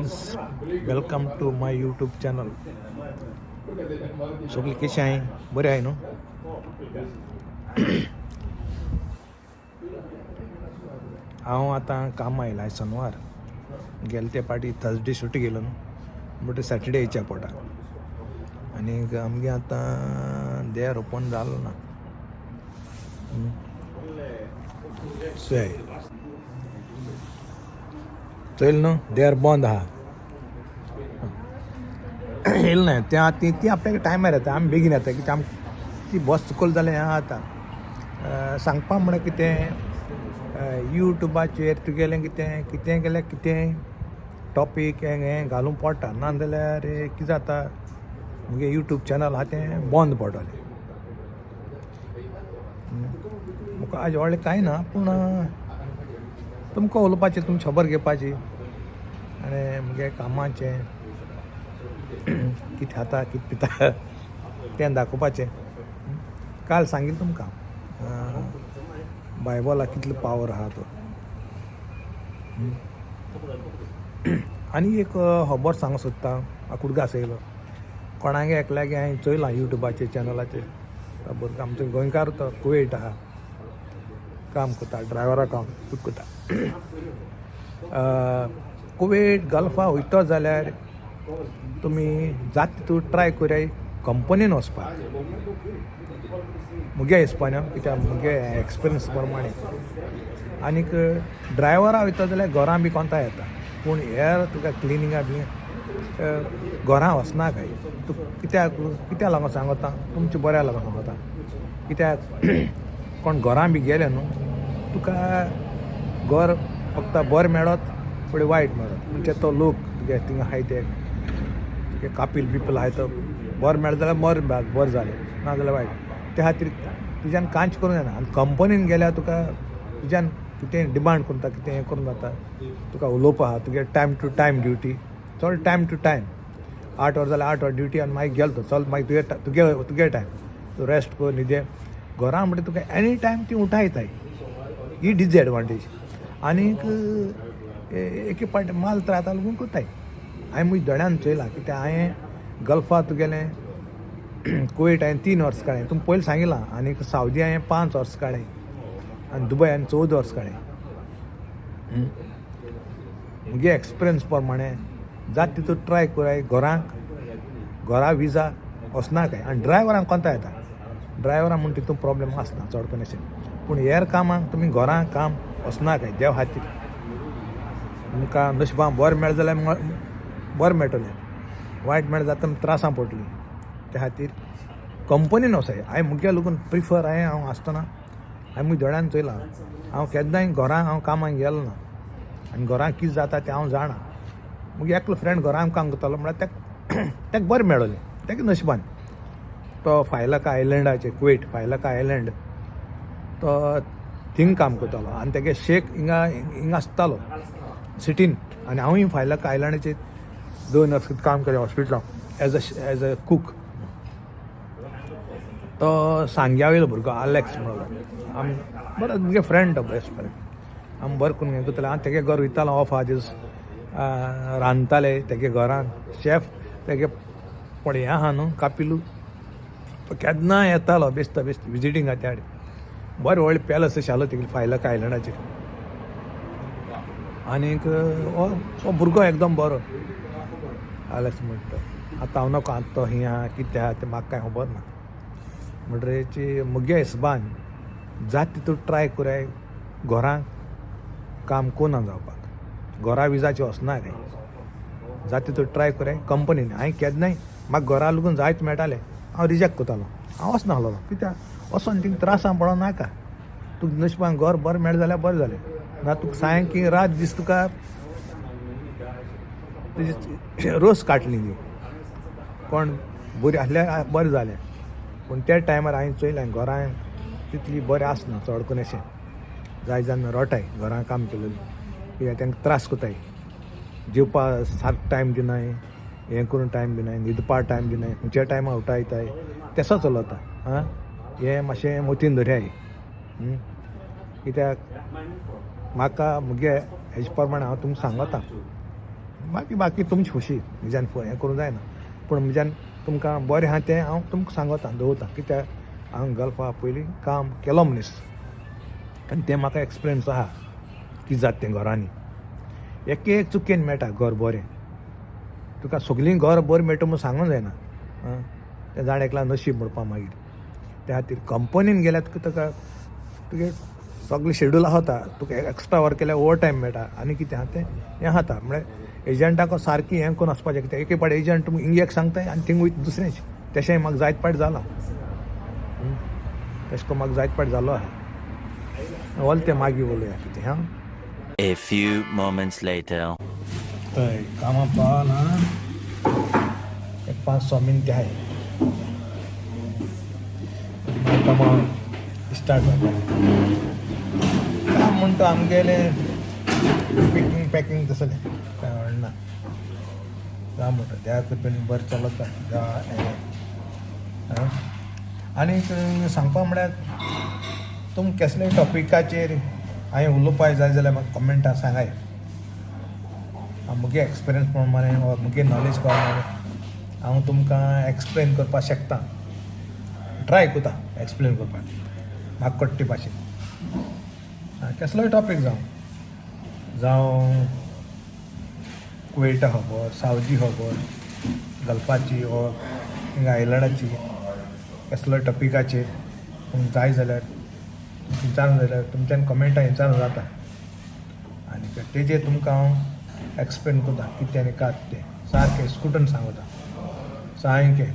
Friends, welcome to my YouTube channel. सगळी कशी आहे? बरे आहे ना? हांव आतां काम आयला शेनवार गेले ते पाटी थर्सडे सुटी गेलो न्हू, बट सॅटर्डे येवच्या पडटा. आनीक आमगे आतां देर ओपन जालो ना. चल न्हू, देर बंद आहा. येयलो ना ते ती आपल्याक टायमार येता, आमी बेगीन येता कित्याक ती बस चुकल जाल्यार हें जाता. सांगपा म्हळ्यार कितें युट्यूबाचेर तुगेलें कितें केल्यार कितें टॉपीक हें घालूंक पडटा, नाजाल्यार कितें जाता मुगे यूट्यूब चॅनल आहा तें बंद पडटलें. म्हाका हाजे व्हडलें कांय ना, पूण तुमकां उलोवपाचें, तुमची खबर घेवपाची आनी मुगे कामाचें कितें खाता कितें पिता तें दाखोवपाचें. काल सांगिल्लें तुमकां बायबलाक कितलो पावर आहा तो. आनी एक खबर सांगूंक सोदता. म्हाका उदगास येयलो कोणाक एकल्यागे हांवें चोयलां युट्यूबाचेर चॅनलाचेर. भुरगो आमचो गोंयकार तो कुवेट आहा, काम करता, ड्रायव्हरा काम करता. कुवेट गल्फा वयतो जाल्यार तुमी जाता तितू ट्राय कराय कंपनीन वचपाक. मुगे हिसपान कित्याक मुगे एक्सपिरियन्स प्रमाणे. आनीक ड्रायव्हरा वयता जाल्यार घरां बी कोंता येता, पूण हेर तुका क्लिनिंगा बी घरां वचनाकाय. तूं कित्याक लागून सांगता, तुमच्या बऱ्या लागून सांगता. कित्याक कोण घरां बी गेले न्हू, तुका घर फक्त बरें मेळत फुडें वायट मेळत. म्हणजे तो लोक तुगे थिंगा आहाय ते तुगे कापील बिपील आहाय तो बरें मेळत जाल्यार बरें जालें, ना जाल्यार वायट. त्या खातीर तुज्यान कांयच करूं जायना. आनी कंपनीन गेल्यार तुका तुज्यान कितें डिमांड करता, कितें हें करूं जाता. तुका उलोवपा आहा, तुगे टायम टू टायम ड्युटी, चल टायम टू टायम 8 वर जाल्यार 8 वर ड्युटी. आनी मागीर गेलो तो चल मागीर तुगे टायम तूं रेस्ट कर, न्हिदे. घरां म्हणटा तुका एनी टायम ती उठायताय. ही डिसएडवांटेज. आनीक एक पाटी माल त्राता लागून कोताय. हांवें म्हज्या दोळ्यान चोयलां, कित्याक हांवें गल्फा तुगेलें कुवेट हांवें 3 वर्स काडलें, तुमकां पयलीं सांगिलां. आनीक सावदी हांवें 5 वर्स काडलें आनी दुबय हांवें 14 वर्स काडलें. मुगे एक्सपिरियन्स प्रमाणे जाता तितू ट्राय कराय घरा विजा वचनाकाय. आनी ड्रायव्हरांक कोंता येता, ड्रायव्हरां म्हण तितू प्रॉब्लेम आसना चड करून अशें. पूण हेर कामांक तुमी घरां काम वचनाकाय देव खातीर. तुमकां नशिबान बरें मेळ जाल्यार बरें मेळटलें, वायट मेळ जाता त्रासां पडटलीं. त्या खातीर कंपनीन वचाय. हांवें मुगे लागून प्रिफर हांव आसतना हांवें म्हज्या दोळ्यान चोयलां. हांव केन्नाय घरां हांव कामाक गेलो ना आनी घरां कितें जाता तें हांव जाणा. मुगे एकलो फ्रेंड घरां काम करतालो म्हळ्यार तेका बरें मेळ्ळलें. तेका नशिबान तो फायलाका आयलँडाचेर, कुवेट फायलाका आयलँड, तो थिंग काम करतालो. आनी तेगे शेक हिंगा आसतालो सिटीन. आनी हांवूय फायलाका आयलँडाचेर 2 वर्स काम केलें हॉस्पिटलांत एज अ कूक. तो सांग्या वयलो भुरगो आलेक्स म्हणून. आमी बरो मुगे फ्रेंड, तो बेस्ट फ्रेंड. आमी बरें करून हें करताले. हांव तेगे घर वयतालो ऑफ आहा दीस, रांदताले तेगे घरान. शेफ तेगे कोण हें आहा न्हू कापिलू, तो केन्नाय येतालो बेश्तो विजिटींगा त्या. बरें व्हडलें पॅलस अशें आसलो तेगे फायलाका आयलँडाचेर. आनीक हो भुरगो एकदम बरो आलेक्स म्हणटा तो. आतां हांव नाका आतां तो हिंगा कितें आहा तें म्हाका कांय खबर ना. म्हणटरेची मुगे हिसबान जाता तितू ट्राय कराय घरां काम कोना जावपाक. घरा विजाचें वचनाकाय. जाता तितू ट्राय कराय कंपनीन. हांवें केन्नाय म्हाका घरा लागून जायत मेळटालें हांव रिजेक्ट करतालो, हांव वचनाहलो. कित्याक वचोन थिंग त्रासां पडों नाका. तुका नशिबान घर बरें मेळ जाल्यार बरें जालें, ना तुका सायंकी रात दीस तुका तुजी रोस काडटली न्ही. कोण बरी आसल्यार बरें जालें. पूण त्या टायमार हांवें चोयलें घरां तितली बरें आसना चड करून अशें. जाय जावन रोटाय घरां काम केलेलें, कित्याक तांकां त्रास कोताय. जेवपा सारको टायम दिनाय, हें करून टायम दिनाय, न्हिदपा टायम दिनाय, खंयच्या टायमार उठयताय. तेसो चलता. हें मातशें मतीन दवरयाय. कित्याक म्हाका मुगे हेजे प्रमाणे हांव तुमकां सांगता. बाकी तुमची खुशी म्हज्यान हें करूं जायना पूण म्हज्यान तुमकां बरें आहा तें हांव तुमकां सांगता दवरता कित्याक हांव गल्फा पयलीं काम केलो मनीस आनी तें म्हाका एक्सपिरियन्स आहा कितें जाता तें घरांनी एक चुकेन मेळटा घर बरें तुका सगळीं घर बरें मेळटा म्हूण सांगूंक जायना तें जाण एकला नशीब म्हणपा मागीर त्या खातीर कंपनीन गेल्यार तुका तुगे सगळें शेड्यूल आसा तुका एक्स्ट्रा वर्क केल्यार ओवर टायम मेळटा आनी कितें आहा तें हें आसा म्हळ्यार एजंटाक सारकी हें करून वचपाचें कित्याक एके पाटी एजंट तुमकां हिंग एक सांगताय आनी थिंग वयता दुसरेंच तशें म्हाका जायत पाट जाला तशें करून म्हाका जायत पाट जालो आहा ओल तें मागीर उलोवया कितें हां A few moments later. हय कामां पावना एक 5-6 मिनटां आहाय कामां स्टार्ट जाता काम म्हणटा आमगेलें पॅकिंग तसलें कांय व्हडना काम म्हणटा त्या कृपेन बरें चलता आनीक सांगपा म्हळ्यार तुम कसलेय टॉपिकाचेर हांवें उलोवपाक जाय जाल्यार म्हाका कमेंटां सांगाय म्हगे एक्सपिरियन्स प्रमाणे वा म्हगे नॉलेज प्रमाणे हांव तुमकां एक्सप्लेन करपाक शकता ट्राय कोता एक्सप्लेन करपाक म्हाका कट्टे भाशेन कसलोय टॉपीक जावं कुवेटा खबर सावदी खबर गल्फाची वा हिंगा आयलंडाची कसलोय टॉपिकाचेर तुमकां जाय जाल्यार विचारूंक जाल्यार तुमच्यान कमेंटां विचारूंक जाता आनी तेजेर तुमकां हांव एक्सप्लेन करता कितें आनी कात तें सारकें स्कुटन सांगता सारकें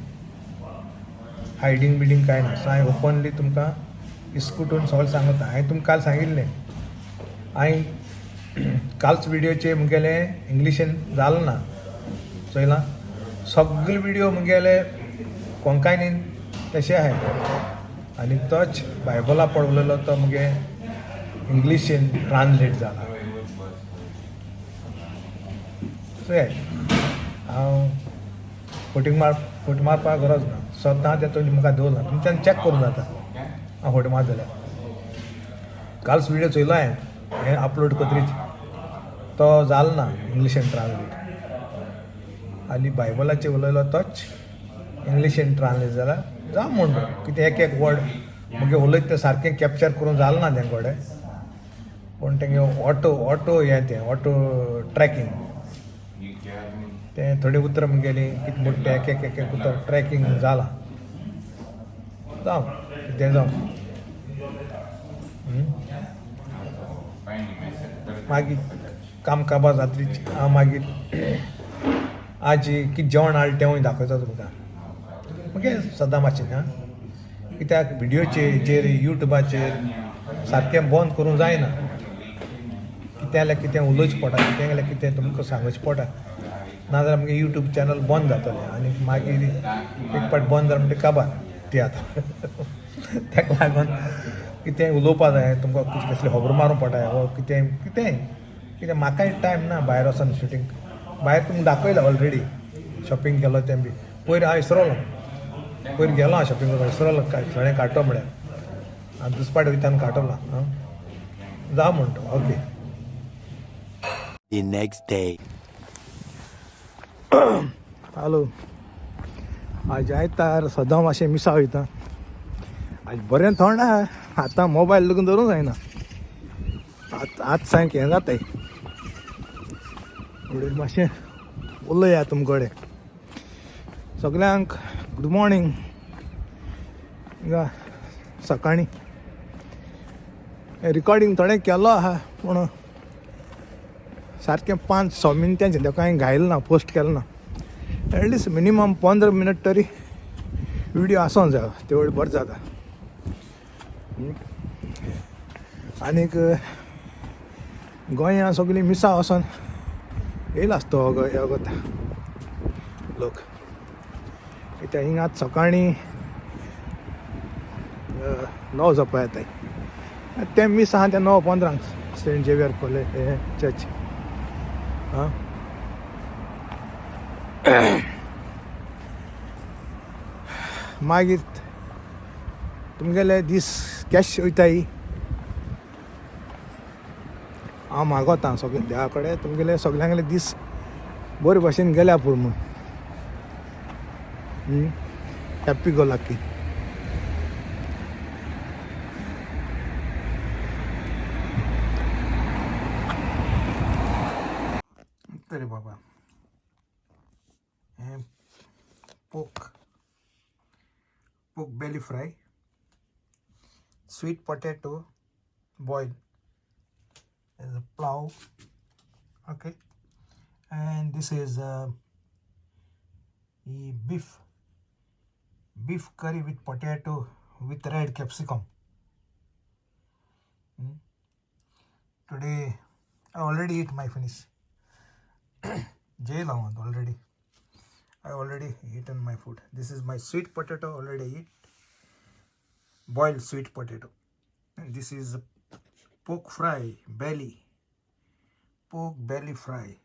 हायडींग बिडींग कांय ना साय ओपनली तुमकां इस्कुटून सगळें सांगता हांवें तुमकां काल सांगिल्लें हांवें कालच विडियोचेर मुगेलें इंग्लिशीन जालें ना चोयलां सगळे विडियो मुगेले कोंकणीन तशें आहाय आनी तोच बायबला पळयलेलो तो मुगे इंग्लिशीन ट्रान्सलेट जाला चोय हांव फोटी मारपाक गरज ना स्वता तें तुमी म्हाका दवरना तुमच्यान चॅक करूंक जाता हांव फोटी मार जाल्यार कालच विडियो चोयलो हांवें हें अपलोड करतरीच तो जालो ना इंग्लिशीन ट्रान्सलेट आनी बायबलाचेर उलयलो तोच इंग्लिशीन ट्रान्सलेट जाल्यार जावं म्हणटा कितें एक वर्ड मुगे उलयता तें सारकें कॅप्चर करून जालें ना तें कडेन पूण तेंगे ऑटो हें तें ऑटो ट्रॅकींग तें थोडी उतरां मुगेलीं कितें म्हणटा एक उतर ट्रॅकींग जालां जावं कितें जावं मागीर काम काबार जातरीच हांव मागीर आज कितें जेवण हाडलें तेंवूय दाखयता तुमकां मुगे सदां मातशें आं कित्याक विडियोचेर युट्यूबाचेर सारकें बंद करूंक जायना कितें जाल्यार कितें उलोवचें पडटा कितें जाल्यार कितें तुमकां सांगचें पडटा नाजाल्यार मुगे यूट्यूब चॅनल बंद जातलें आनी मागीर एक पाट बंद जालें म्हणटा काबार तियात्र ताका लागून कितें उलोवपा जाय तुमकां कसलें खबर मारूंक पडटा वो कितें म्हाकाय टायम ना भायर वचोन शुटींग भायर तुमकां दाखयलां ऑलरेडी शॉपिंग केलो तें बी पयर हांव विसरलो पयर गेलो हांव शॉपिंग करपाक विसरलो थोडें काडटो म्हळ्यार आनी दुसरे पाट वयता आनी काडटलो जावं म्हणटा okay The next day. Hello आज आयतार सदां मातशें मिसा वयता आज बरें थंड आहा आतां मोबायल लगून धरूंक जायना आज सांग हें जाताय फुडें मातशें उलया तुमचे कडेन सगल्यांक गुड मॉर्निंग हिंगा सकाळीं रिकॉर्डिंग थोडें केलो आहा पूण सारकें 5-6 मिनटांचें तेका हांवें घायलें ना पोस्ट केलें ना एटलिस्ट मिनिमम 15 मिनट तरी विडियो आसूंक जाय तेवढ बरें जाता आनीक गोंयां सगळीं मिसा वचोन येयला आसतो हो कोता लोक कित्याक हिंगा आतां सकाळीं 9 जावपा येताय तें मीस आहा तें 9:15 सेंट झेवियर कॉलेज चर्च मागीर तुमगेले दीस कॅश वयताय हांव मागोता सगळें देवा कडेन तुमगेले सगल्यांगेले दीस बरे भाशेन गेल्या पूर म्हूण हॅप्पी गो लकी. तरी बाबा हें पोक belly fry, sweet potato boil as a plow, okay, and this is beef curry with potato with red capsicum. Today I already eat my finish. Jail already. I already eaten my food. This is my sweet potato, already eat. Boiled sweet potato. And this is pork fry, pork belly fry.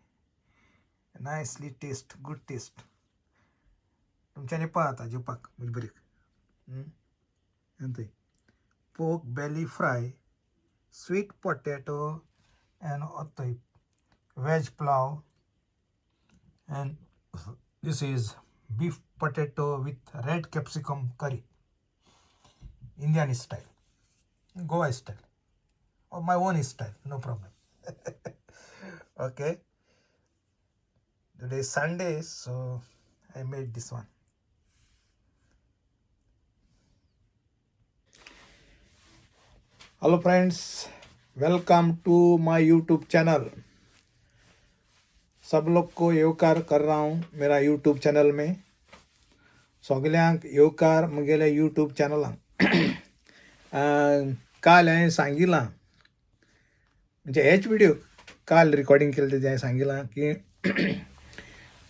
Nicely taste, good taste. तुमच्याने पाहता जेवपाक म्हणजे बरीक pork belly fry, sweet potato, and veg plow, and this is beef potato with red capsicum curry, Indian style, Goa style, or my own style, no problem. Okay, today is Sunday, so I made this one. Hello friends, welcome to my YouTube channel. सब लोग को येवकार कर रहा हूँ मेरा YouTube channel में. सगल्यांक येवकार म्हगेल्या यूट्यूब चॅनलांक. काल हांवें सांगिलां म्हणजे हेच व्हिडिओ काल रिकॉर्डिंग केलें तेजें हांवें सांगिलां की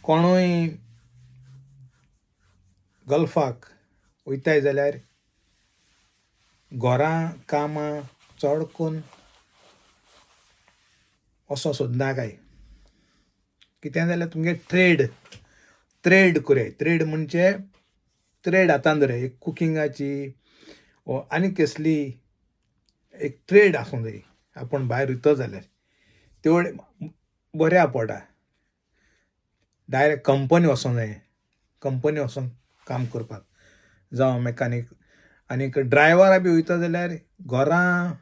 कोणूय गल्फाक वयताय जाल्यार घरां कामां चड करून असो सोदनाकाय. कितें जाल्यार तुमगे ट्रेड कराय. ट्रेड म्हणजे ट्रेड हातान धरय. एक कुकिंगाची वा आनी कसली एक ट्रेड आसूं जाय. आपूण भायर वयता जाल्यार तेवढे बऱ्या पडटा. डायरेक्ट कंपनी वचोंक जाय. कंपनी वचोन काम करपाक जावं मेकानीक. आनीक ड्रायव्हरा बी वयता जाल्यार घरां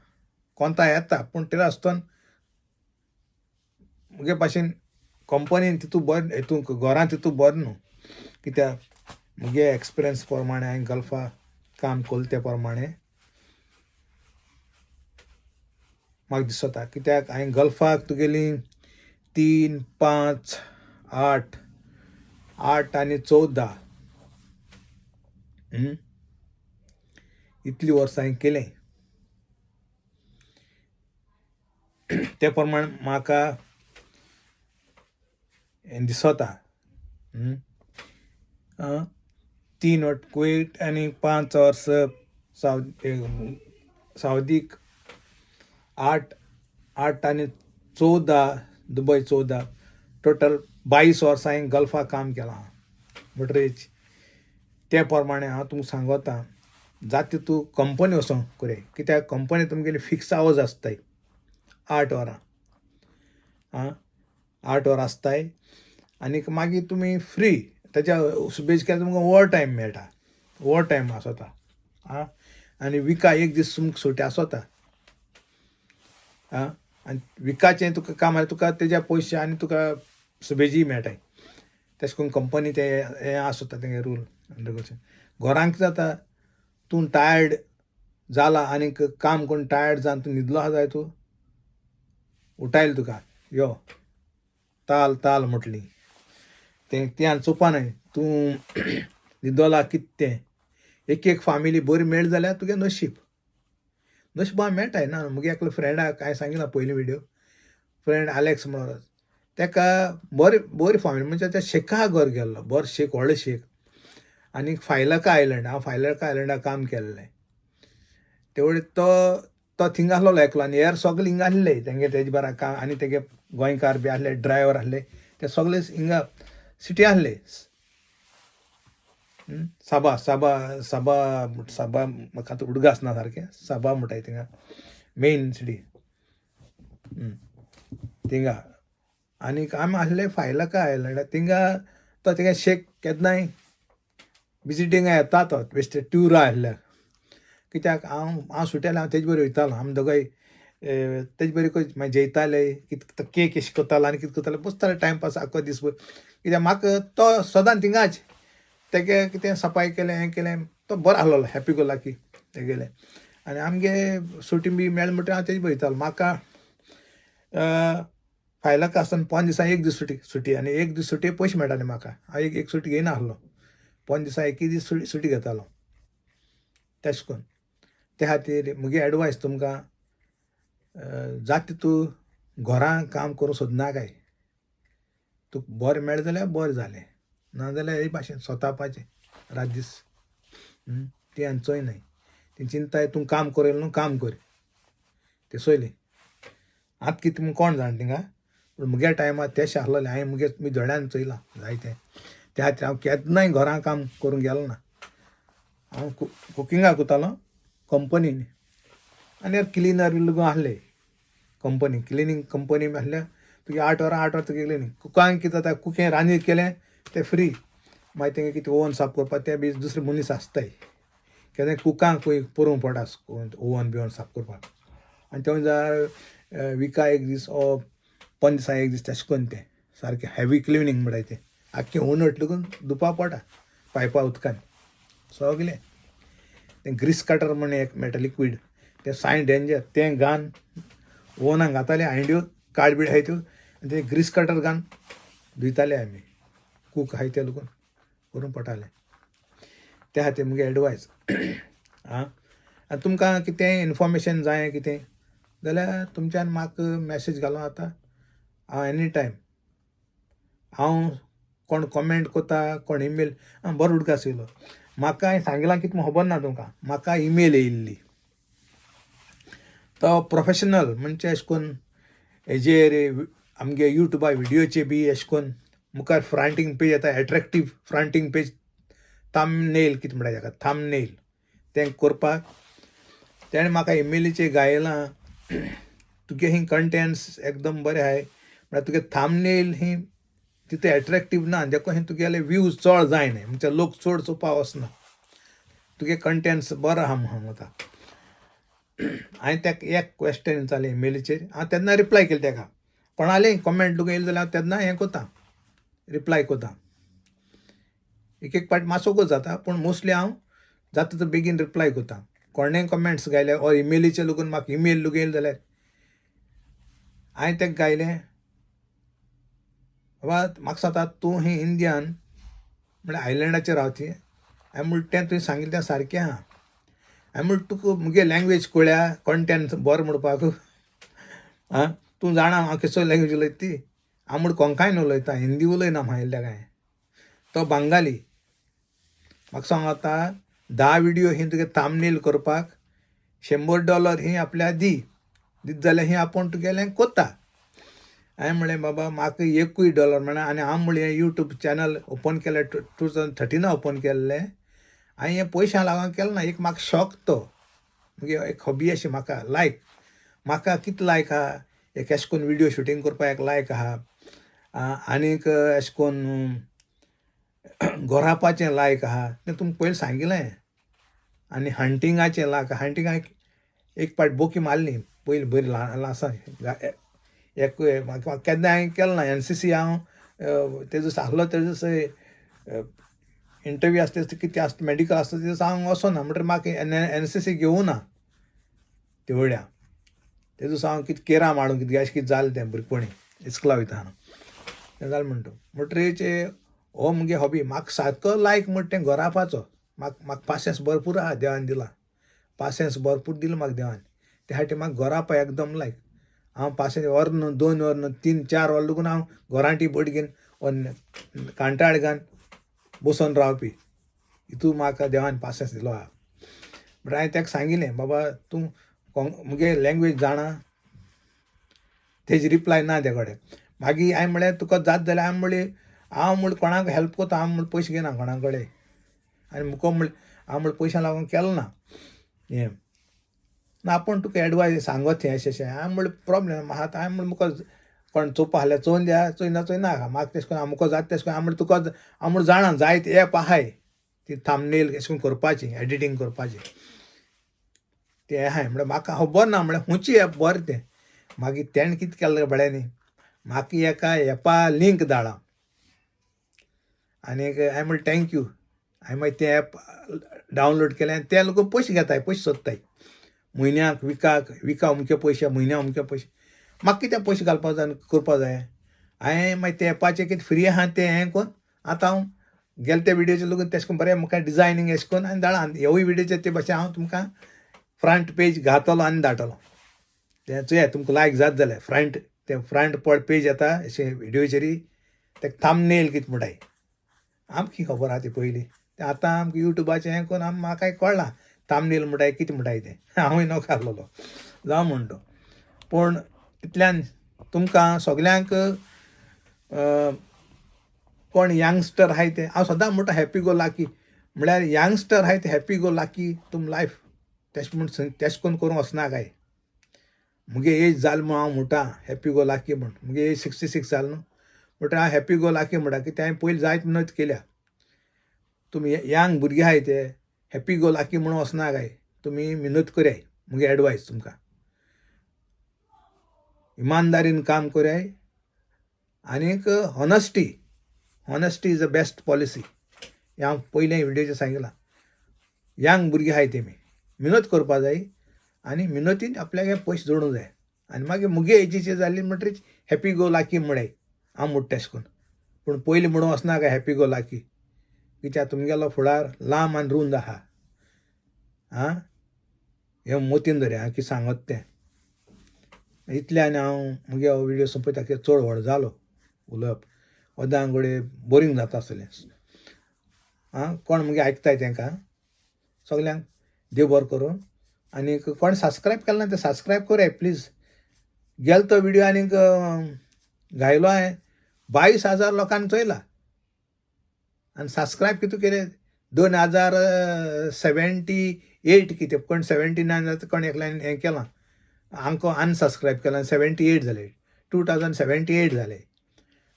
कोंता येता पूण तें आसतना मुगे भाशेन कंपनीन तितू बरें हितूंक घरां तितू बरें न्हू. कित्याक मुगे एक्सपिरियन्स प्रमाणे हांवें गल्फा काम केलें ते प्रमाणे म्हाका दिसता. कित्याक हांवें गल्फाक तुगेली 3, 5, 8 आनी 14 इतली वर्सां हांवें केलें. ते प्रमाणे म्हाका दिसता 3 वर्स कुवेट आनी 5 वर्स सावदीक 8 आनी 14 दुबय 14 टोटल 22 वर्सां हांवें गल्फा काम केलां. म्हणटरीच ते प्रमाणे हांव तुमकां सांगता जाता तूं कंपनी वचोंक करे. कित्याक कंपनी तुमगेली फिक्स आवर्स आसताय 8 वरां. 8 वरां आसताय आनीक मागीर तुमी फ्री तेच्या बेज केल्यार तुमकां ओवर टायम मेळटा. ओवर टायम आसता. आनी विका एक दीस तुमकां सुटी आसता. आनी विकाचें तुका काम तुका तेज्या पयशे आनी तुका सुबेजी मेळटाय. तशें करून कंपनी ते हें आसता तेंगे रूल. घरांक जाता तूं टायर्ड जाला आनीक काम करून टायर्ड जावन तूं न्हिदलो आसा जाय तूं उठायलें तुका यो ताल म्हटली तें आनी चोवपा न्हय. तूं न्हिदोला कितें तें एक फामिली बरी मेळ जाल्यार तुगे नशीब मेळटाय ना. मुगे एकलो फ्रेंडाक हांवें सांगिलां पयलीं व्हिडिओ. फ्रेंड आलेक्स म्हणून तेका बरी फामिली म्हणजे त्या शेका घर गेल्लो. बरो शेक व्हडलो शेक. आनी फायलका आयलंड. हांव फायलका आयलंडाक काम केल्लें. तेवढे तो थिंग आसलो एकलो आनी हेर सगळे हिंगा आसले तेंगे तेजे बारा काम. आनी तेगे गोंयकार बी आसले ड्रायव्हर आसले ते सगळे हिंगा सिटी आसले. साबा म्हाका आतां उडगां आसना सारकें. साबा म्हणटाय थिंगा मेन सिटी थिंगा आनीक आमी आहले फायलाका आयलँडा थिंगा तो थिंगा शेक केन्नाय विजिटिंगा येता तो बेश्टे ट्युरा आहल्या कित्याक हांव सुट्याले हांव तेजे बरोबर वयतालो आमी दोगांय तेजे बरोबर मागीर जेयताले कितें केक एशें करतालो आनी कितें करताले बसताले टायमपास आख्खो दीसभर कित्याक म्हाका तो सदां थिंगाच तेगे कितें सफाई केलें हें केलें तो बरो आहलोलो हॅपी गो लाकी तेगेलें आनी आमगे सुटी बी मेळ्ळें म्हणटकीर हांव तेजे बरोबर वयतालो म्हाका फायलाका आसतना 5 दिसां एक दीस सुटी आनी एक दीस सुटी पयशे मेळटाले म्हाका हांव एक सुटी घेयना आहलो 5 दिसां एक दीस सुटी घेतालो तेश कोन्न ते खातीर म्हगे एडवायस तुमकां जाता तूं घरां काम करूं सोदना काय तुका बरें मेळ्ळें जाल्यार बरें जालें नाजाल्यार हे भाशेन सोतापाचें रात दीस ती आनी चोय न्हय ती चिंताय तूं काम करेल न्हू काम कर तें सोयलें आतां कितें म्हूण कोण जाण थिंगा पूण म्हज्या टायमार तेशें आहलोलें हांवें म्हजे दोळ्यान चोयलां जायतें त्या खातीर हांव केन्नाय घरां काम करूंक गेलो ना हांव कुकिंगाक वतालो कंपनीन आनी क्लिनर बी आहले कंपनी क्लिनींग कंपनी आहल्या तुगे 8 वरां तुगे क्लिनींग कुकांक कितें जाता कुकें रांदीत केलें तें फ्री मागीर तेंगे कितें ओवन साफ करपाक ते बी दुसरे मनीस आसताय केन्ना कुकांक पळोवंक पडटा ओवन बिवन साफ करपाक आनी तें जाल्यार विका एक दीस ओ 5 दिसां एक दीस तेशें कोन्न तें सारकें हॅवी क्लिनींग म्हणटाय तें आख्खें ओनट लगून धुवपा पडटा पायपा उदकान सगलें तें ग्रीस कटर म्हण एक मेळटा लिक्वीड तें सायन डेंजर तें घान ओवनाक घाताले हांड्यो काळबीड आहाय त्यो आनी तें ग्रीस कटर घान धुयताले आमी कूक आहाय ते लागून करूंक पडटालें त्या खातीर म्हगे एडवायस आं आनी तुमकां कितें इन्फॉर्मेशन जाय कितें जाल्यार तुमच्यान म्हाका मॅसेज घालूं जाता हांव एनी टायम हांव कोण कॉमेंट कोत्ता कोण ईमेल बरो उडकास येयलो म्हाका हांवें सांगिलां कितें म्हूण खबर ना तुमकां म्हाका ईमेल येयल्ली तो प्रोफेशनल म्हणजे अशें करून हेजेर आमगे युट्यूबार व्हिडियोचे बी अशें करून मुखार फ्रंटींग पेज येता एट्रेक्टीव फ्रंटींग पेज थंबनेल कितें म्हणटा ताका थंबनेल तें करपाक तेणें म्हाका ईमेलीचेर घायलां तुगे ही कंटेंट्स एकदम बरें आहाय म्हळ्यार तुगे थंबनेल ही तितू एट्रेक्टीव ना देखून ही तुगेले व्यूज चड जायनाय म्हणजे लोक चड चोवपा वचना तुगे कंटेंट्स बरो आहा म्हणून वता हांवें ताका एक क्वेश्चन विचारलें ईमेलीचेर हांव तेन्ना रिप्लाय केलें ताका कोणालें कॉमेंट तुका येयलें जाल्यार हांव तेन्ना हें कोतां रिप्लाय कोतां एक पाट मातसोकूच जाता पूण मोस्टली हांव जाता तो बेगीन रिप्लाय कोतां कोणेंय कॉमेंट्स घायले ऑर ईमेलीचे लागून म्हाका ईमेल येयले जाल्यार हांवें ताका घायलें बाबा म्हाका सांगता तूं ही इंडियान म्हळ्यार आयलँडाचेर रावती हांवें म्हणलें तें तुवें सांगिल्लें तें सारकें आहा हांवें म्हणलें तुका मुगे लँग्वेज कळ्ळ्या कंटेंट बरो म्हणपाक आं तूं जाणा हांव केसो लँग्वेज उलयता ती हांव म्हण कोंकणीन उलयता हिंदी उलयना म्हणलें काय तो बंगाली म्हाका सांग आतां 10 व्हिडियो ही तुगे थंबनेल करपाक $100 ही आपल्या दीत जाल्यार ही आपूण तुगेलें कोत्ता हांवें म्हणलें बाबा म्हाका $1 मेळना आनी हांव म्हणलें यूट्यूब चॅनल ओपन केलें 2013 ओपन केल्लें हांवें हें पयशां लागून केलें ना एक म्हाका शॉक तो मुगे एक हॉबी अशी म्हाका कितें लायक आहा एक अशें करून व्हिडियो शुटींग करपाक एक लायक आहा आनीक अशें करून गोरापाचें लायक आहा तें तुमकां पयलीं सांगिल्लें आनी हंटिंगाचें लायक हंटिंगाक एक पाट बोकी मारली पयलीं बरी ल्हान आसा एक म्हाका केन्ना हांवें केलो ना NCC हांव ते दीस आहलो ते दीस इंटरव्यू आसता कितें आसता मेडिकल आसता ते दीस हांव वचोना म्हणटकीर म्हाका NCC घेवूं ना ते वड्या ते दीस हांव कितें केरां माडूं कितें अशें कितें जालें तें भुरगपणी इस्कुला वयता तें जालें म्हणटरीचे हो मुगे हॉबी म्हाका सारको लायक म्हणटा तें गरावपाचो म्हाका पाशेंस भरपूर आहा देवान दिला पाशेंस भरपूर दिला म्हाका देवान त्या खातीर म्हाका गरावपा एकदम लायक हांव पाशेंस वर न्हू 2 वर न्हू 3-4 वर लागून हांव गोरांटी बट घेवन कांटाळ घान बसून रावपी हितू म्हाका देवान पाशेंस दिलो आहा बट हांवें ताका सांगिल्लें बाबा तूं मुगे लँग्वेज जाणा तेजी रिप्लाय ना ते कडेन मागीर हांवें म्हणलें तुका जात जाल्यार हांव म्हणलें कोणाक हेल्प कोता हांव म्हणलें पयशे घेयना कोणा कडेन आनी मुको म्हणलें हांव म्हणलें पयशां लागून केलो ना हें ना आपूण तुका एडवायस सांगत हें अशें हांवें म्हणलें प्रॉब्लेम आहा हांवें म्हणलें मुको कोण चोवपा आहल्यार चोवन द्या, चोयनाका. म्हाका तेश कोन्न आमको जाता तेश कोन्न आमकां जाणा जायते एप आहाय ती थांबनेल अशें करून करपाची, एडिटींग करपाची ते आहाय. म्हणल्यार म्हाका खबर ना, म्हणल्यार खंयची एप बरें तें. मागीर तेणें कितें केलें बड्यांनी, म्हाका एका एपा लिंक धाडा आनीक हांवें म्हणलें थँक्यू. हांवें मागीर तें एप डावनलोड केलें आनी ते लोक पयशे घेताय, पयशे सोदताय म्हयन्याक, विका अमके पयशे, म्हयन्या अमके पयशे. म्हाका कितें पयशे घालपा जाय करपा जाय. हांवें मागीर ते एपाचें कितें फ्री आहा तें हें कोन्न आतां हांव गेले ते विडियोचे लोक तेश कोन्न बरें म्हाका डिजायनींग अशें कोन्न आनी धाडा. ह्योय विडियोचे ते भाशेन हांव तुमकां फ्रंट पेज घातलो आनी धाडटलो. तें चोया तुमकां लायक जात जाल्यार फ्रंट पेज येता अशें विडियोचेरी तेका थांबनेल कितें म्हणटाय आमकां खबर आहा ती पयलीं. तें आतां आमकां युट्यूबाचें हें कोन्न म्हाकाय कळना थांबनेल म्हणटाय कितें म्हणटाय तें. हांवूय नोको आहलोलो जावं म्हणटो. पूण इतल्यान तुमकां सगल्यांक कोण यंगस्टर आहाय ते हांव सदां म्हणटा हॅपी गो लाकी. म्हळ्यार यंगस्टर आहाय ते हॅपी गो लाकी तुम लायफ तेश कोन्न करूंक वचनाकाय. मुगे एज जाल म्हूण हांव म्हणटा हॅपी गो लाकी म्हूण. मुगे एज 66 जाल न्हू म्हणटा हांव हॅपी गो लाकी म्हणटा कित्याक हांवें पयलीं जायत मेहनत केल्या. तुमी यंग भुरगे आहाय ते हॅपी गो लाकी म्हणून वचनाकाय. तुमी मेहनत कराय. मुगे एडवायस तुमकां इमानदारीन काम कराय आनीक honesty is the best policy. हें हांव पयलें विडियोचेर सांगिलां. यंग भुरगे आहाय तेमी मेहनत करपा जाय आनी मेहनतीन आपल्याक हे पयशे जोडूंक जाय. आनी मागीर मुगे एजीचेर जाल्ली म्हणटरीच हॅपी गो लाकी म्हणाय हांव म्हणटा तेश कोन्न. पूण पयलीं म्हणून वचनाका हॅपी गो लाकी कित्याक तुमगेलो फुडार लांब आनी रुंद आहा. आं हें मोतीन धरया हांवें कितें सांगत तें. इतल्यान हांव मुगे हो विडियो सोंपयता कित्याक चड व्हड जालो उलोवप. वदां घडये बोरींग जाता आसतलें. कोण मुगे आयकताय तेंकां सगल्यांक देव बरो करूं. आनीक कोण सबस्क्रायब केलें ना ते सबस्क्रायब कराय प्लीज. गेलो तो विडियो आनीक घायलो हांवें 22,000 लोकांनी चोयला आनी सबस्क्रायब कितू केले 2078 कितें कोण 79 जाता कोण एकल्यान हें केलां आमको अनसबस्क्रायब केलां 78 जाले 2078 जाले.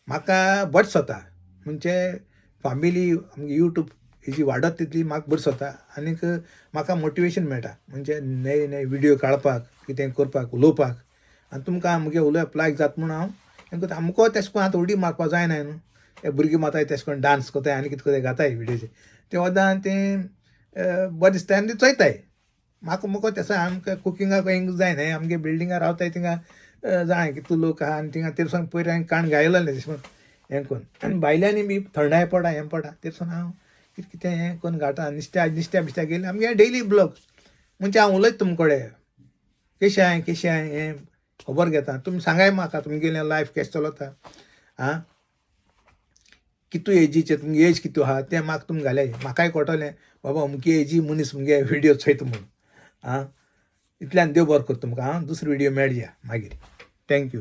म्हाका बरें स्वता म्हणजे फॅमिली आमगे यूट्यूब हेजी वाडत तितली म्हाका बरी स्वता आनीक म्हाका मोटिवेशन मेळटा म्हणजे नये विडियो काडपाक कितें करपाक उलोवपाक. आनी तुमकां मुगे उलोवप लायक जाता म्हूण हांव हें कोता. आमको तेश कोन्न आतां उडी मारपा जायना न्हू. हे भुरगीं माताय तेश कोन्न डान्स कोताय आनी कितें कोताय घाताय विडियोचेर ते वदां तें बरें दिसताय आनी चोयताय. म्हाका मुको तेसो आमकां कुकिंगाक हिंग जायना. आमगे बिल्डिंगार रावताय थिंगा जाय कितू लोक आहा आनी थिंगा तेरसून पयर हांवें काण गायलो तेश कोन्न हें कोन्न. आनी भायल्यांनी बी थंडाय पडा हें पडा तेरसून हांव कितें हें कोन्न घाटा. नुस्त्या बिस्त्या गेलें आमगे डेली ब्लॉग म्हणजे हांव उलयता तुमचे कडेन केशें हें खबर घेता. तुमी सांगाय म्हाका तुमगेलें लायफ केशें चलता. कितू एजीचे तुमगे एज कितू आहा तें म्हाका तुमी घाल्याय. म्हाकाय कळटलें बाबा अमके एजी मनीस मुगे विडियो चोयता म्हणून. इतल्यान देव बरो करता तुमकां. दुसरो विडियो मेळया मागीर. थँक्यू.